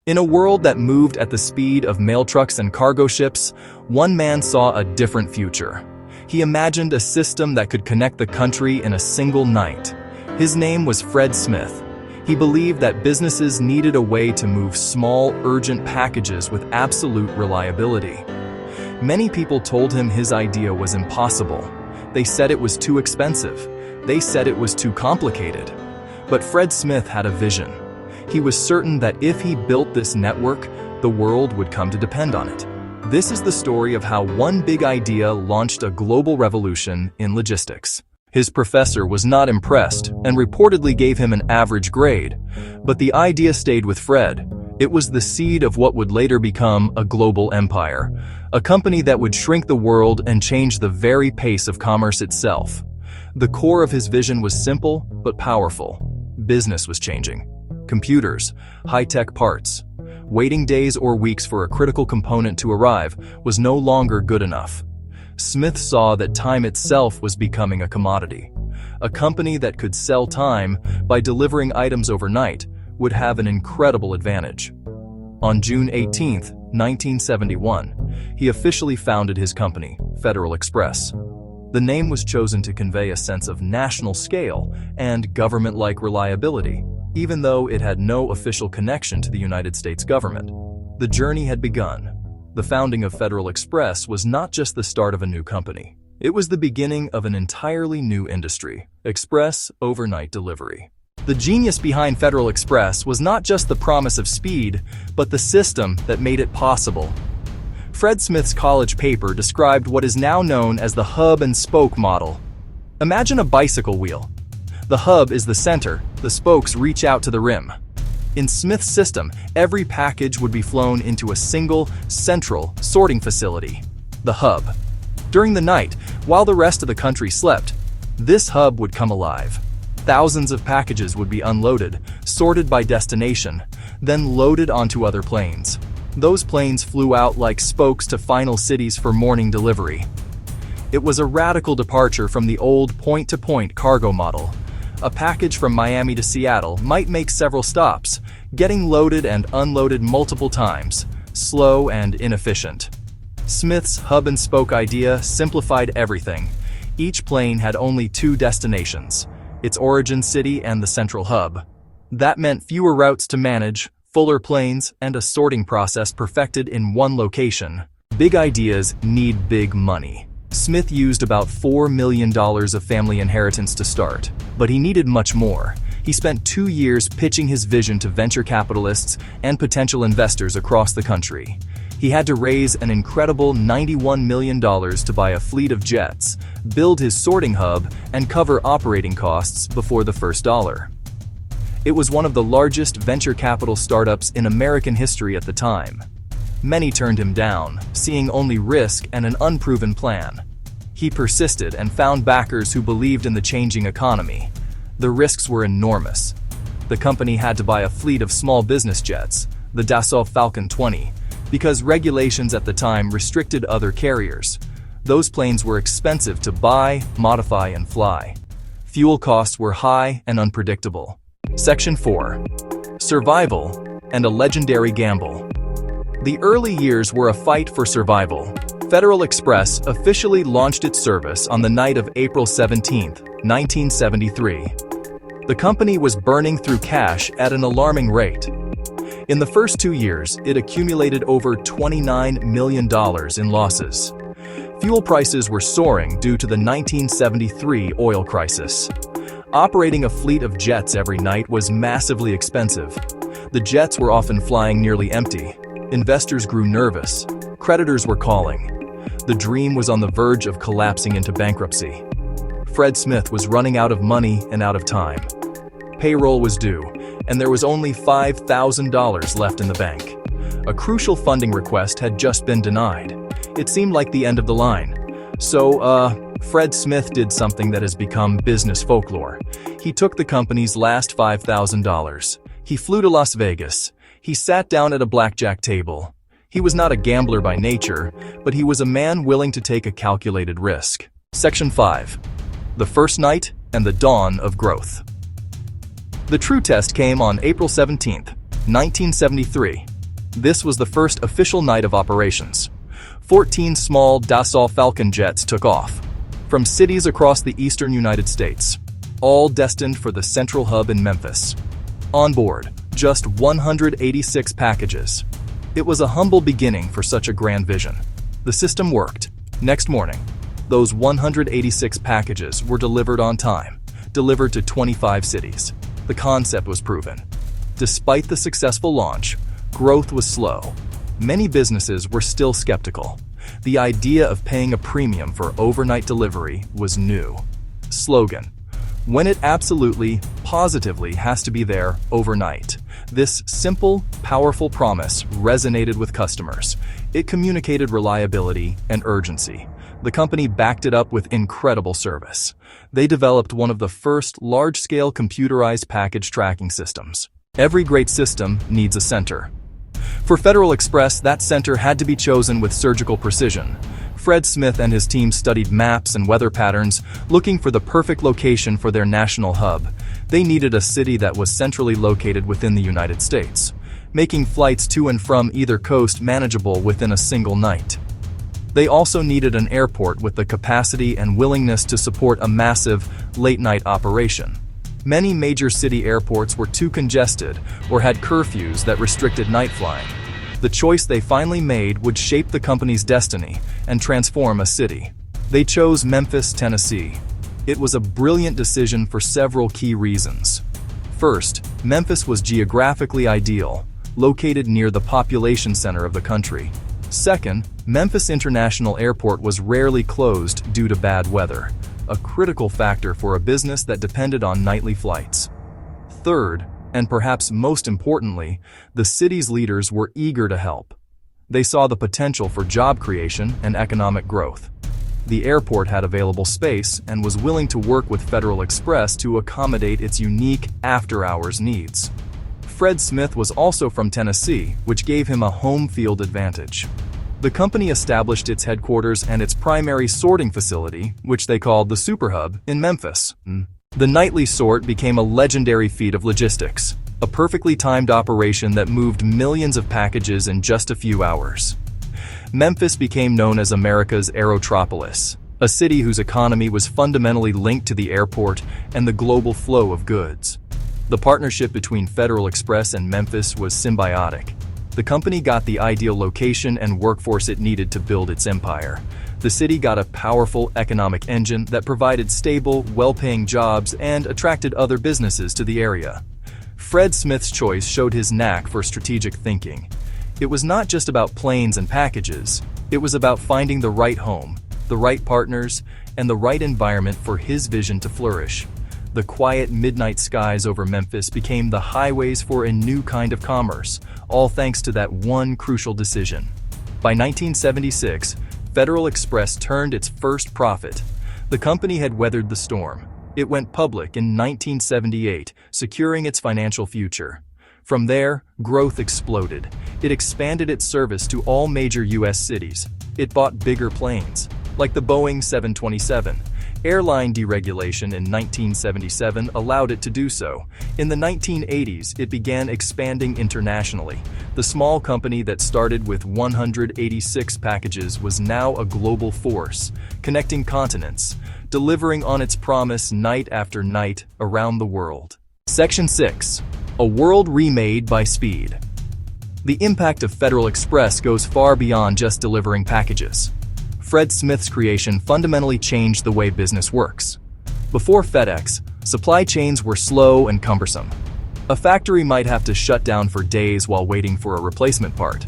In a world that moved at the speed of mail trucks and cargo ships, one man saw a different future. He imagined a system that could connect the country in a single night. His name was Fred Smith. He believed that businesses needed a way to move small, urgent packages with absolute reliability. Many people told him his idea was impossible. They said it was too expensive. They said it was too complicated. But Fred Smith had a vision. He was certain that if he built this network, the world would come to depend on it. This is the story of how one big idea launched a global revolution in logistics. His professor was not impressed and reportedly gave him an average grade, but the idea stayed with Fred. It was the seed of what would later become a global empire, a company that would shrink the world and change the very pace of commerce itself. The core of his vision was simple but powerful. Business was changing. Computers, high-tech parts. Waiting days or weeks for a critical component to arrive was no longer good enough. Smith saw that time itself was becoming a commodity. A company that could sell time by delivering items overnight would have an incredible advantage. On June 18, 1971, he officially founded his company, Federal Express. The name was chosen to convey a sense of national scale and government-like reliability, even though it had no official connection to the United States government. The journey had begun. The founding of Federal Express was not just the start of a new company. It was the beginning of an entirely new industry, express overnight delivery. The genius behind Federal Express was not just the promise of speed, but the system that made it possible. Fred Smith's college paper described what is now known as the hub and spoke model. Imagine a bicycle wheel. The hub is the center, the spokes reach out to the rim. In Smith's system, every package would be flown into a single, central sorting facility, the hub. During the night, while the rest of the country slept, this hub would come alive. Thousands of packages would be unloaded, sorted by destination, then loaded onto other planes. Those planes flew out like spokes to final cities for morning delivery. It was a radical departure from the old point-to-point cargo model. A package from Miami to Seattle might make several stops, getting loaded and unloaded multiple times, slow and inefficient. Smith's hub-and-spoke idea simplified everything. Each plane had only two destinations, its origin city and the central hub. That meant fewer routes to manage, fuller planes, and a sorting process perfected in one location. Big ideas need big money. Smith used about $4 million of family inheritance to start, but he needed much more. He spent 2 years pitching his vision to venture capitalists and potential investors across the country. He had to raise an incredible $91 million to buy a fleet of jets, build his sorting hub, and cover operating costs before the first dollar. It was one of the largest venture capital startups in American history at the time. Many turned him down, seeing only risk and an unproven plan. He persisted and found backers who believed in the changing economy. The risks were enormous. The company had to buy a fleet of small business jets, the Dassault Falcon 20, because regulations at the time restricted other carriers. Those planes were expensive to buy, modify, and fly. Fuel costs were high and unpredictable. Section 4. Survival and a legendary gamble. The early years were a fight for survival. Federal Express officially launched its service on the night of April 17, 1973. The company was burning through cash at an alarming rate. In the first 2 years, it accumulated over $29 million in losses. Fuel prices were soaring due to the 1973 oil crisis. Operating a fleet of jets every night was massively expensive. The jets were often flying nearly empty. Investors grew nervous. Creditors were calling. The dream was on the verge of collapsing into bankruptcy. Fred Smith was running out of money and out of time. Payroll was due, and there was only $5,000 left in the bank. A crucial funding request had just been denied. It seemed like the end of the line. So, Fred Smith did something that has become business folklore. He took the company's last $5,000. He flew to Las Vegas. He sat down at a blackjack table. He was not a gambler by nature, but he was a man willing to take a calculated risk. Section 5. The first night and the dawn of growth. The true test came on April 17, 1973. This was the first official night of operations. 14 small Dassault Falcon jets took off from cities across the eastern United States, all destined for the central hub in Memphis. On board, just 186 packages. It was a humble beginning for such a grand vision. The system worked. Next morning, those 186 packages were delivered on time, delivered to 25 cities. The concept was proven. Despite the successful launch, growth was slow. Many businesses were still skeptical. The idea of paying a premium for overnight delivery was new. Slogan: when it absolutely, positively has to be there overnight. This simple, powerful promise resonated with customers. It communicated reliability and urgency. The company backed it up with incredible service. They developed one of the first large-scale computerized package tracking systems. Every great system needs a center. For Federal Express, that center had to be chosen with surgical precision. Fred Smith and his team studied maps and weather patterns, looking for the perfect location for their national hub. They needed a city that was centrally located within the United States, making flights to and from either coast manageable within a single night. They also needed an airport with the capacity and willingness to support a massive, late-night operation. Many major city airports were too congested or had curfews that restricted night flying. The choice they finally made would shape the company's destiny and transform a city. They chose Memphis, Tennessee. It was a brilliant decision for several key reasons. First, Memphis was geographically ideal, located near the population center of the country. Second, Memphis International Airport was rarely closed due to bad weather, a critical factor for a business that depended on nightly flights. Third, and perhaps most importantly, the city's leaders were eager to help. They saw the potential for job creation and economic growth. The airport had available space and was willing to work with Federal Express to accommodate its unique after-hours needs. Fred Smith was also from Tennessee, which gave him a home field advantage. The company established its headquarters and its primary sorting facility, which they called the Super Hub, in Memphis. The nightly sort became a legendary feat of logistics, a perfectly timed operation that moved millions of packages in just a few hours. Memphis became known as America's Aerotropolis, a city whose economy was fundamentally linked to the airport and the global flow of goods. The partnership between Federal Express and Memphis was symbiotic. The company got the ideal location and workforce it needed to build its empire. The city got a powerful economic engine that provided stable, well-paying jobs and attracted other businesses to the area. Fred Smith's choice showed his knack for strategic thinking. It was not just about planes and packages. It was about finding the right home, the right partners, and the right environment for his vision to flourish. The quiet midnight skies over Memphis became the highways for a new kind of commerce, all thanks to that one crucial decision. By 1976, Federal Express turned its first profit. The company had weathered the storm. It went public in 1978, securing its financial future. From there, growth exploded. It expanded its service to all major U.S. cities. It bought bigger planes, like the Boeing 727. Airline deregulation in 1977 allowed it to do so. In the 1980s, it began expanding internationally. The small company that started with 186 packages was now a global force, connecting continents, delivering on its promise night after night around the world. Section 6. A world remade by speed. The impact of Federal Express goes far beyond just delivering packages. Fred Smith's creation fundamentally changed the way business works. Before FedEx, supply chains were slow and cumbersome. A factory might have to shut down for days while waiting for a replacement part.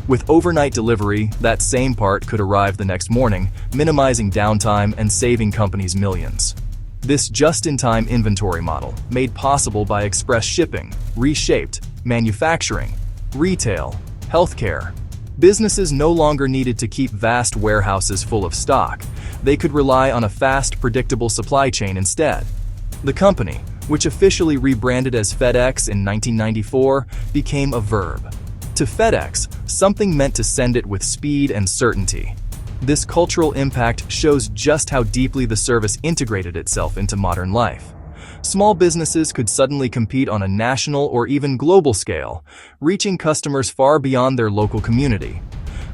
With overnight delivery, that same part could arrive the next morning, minimizing downtime and saving companies millions. This just-in-time inventory model, made possible by express shipping, reshaped manufacturing, retail, healthcare. Businesses no longer needed to keep vast warehouses full of stock. They could rely on a fast, predictable supply chain instead. The company, which officially rebranded as FedEx in 1994, became a verb. To FedEx, something meant to send it with speed and certainty. This cultural impact shows just how deeply the service integrated itself into modern life. Small businesses could suddenly compete on a national or even global scale, reaching customers far beyond their local community.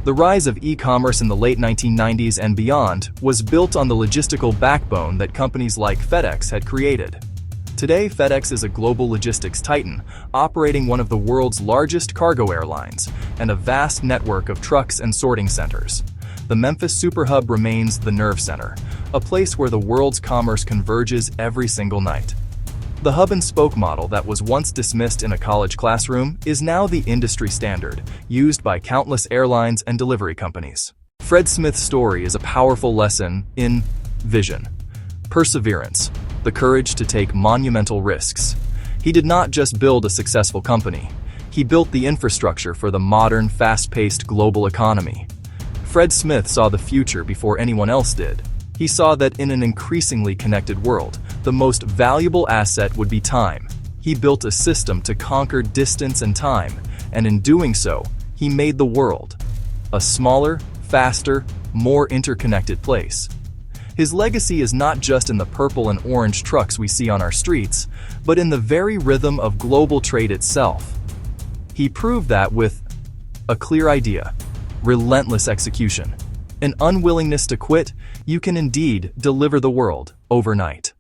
The rise of e-commerce in the late 1990s and beyond was built on the logistical backbone that companies like FedEx had created. Today, FedEx is a global logistics titan, operating one of the world's largest cargo airlines and a vast network of trucks and sorting centers. The Memphis superhub remains the nerve center, a place where the world's commerce converges every single night. The hub-and-spoke model that was once dismissed in a college classroom is now the industry standard, used by countless airlines and delivery companies. Fred Smith's story is a powerful lesson in vision, perseverance, the courage to take monumental risks. He did not just build a successful company. He built the infrastructure for the modern, fast-paced global economy. Fred Smith saw the future before anyone else did. He saw that in an increasingly connected world, the most valuable asset would be time. He built a system to conquer distance and time, and in doing so, he made the world a smaller, faster, more interconnected place. His legacy is not just in the purple and orange trucks we see on our streets, but in the very rhythm of global trade itself. He proved that with a clear idea, relentless execution, an unwillingness to quit, you can indeed deliver the world overnight.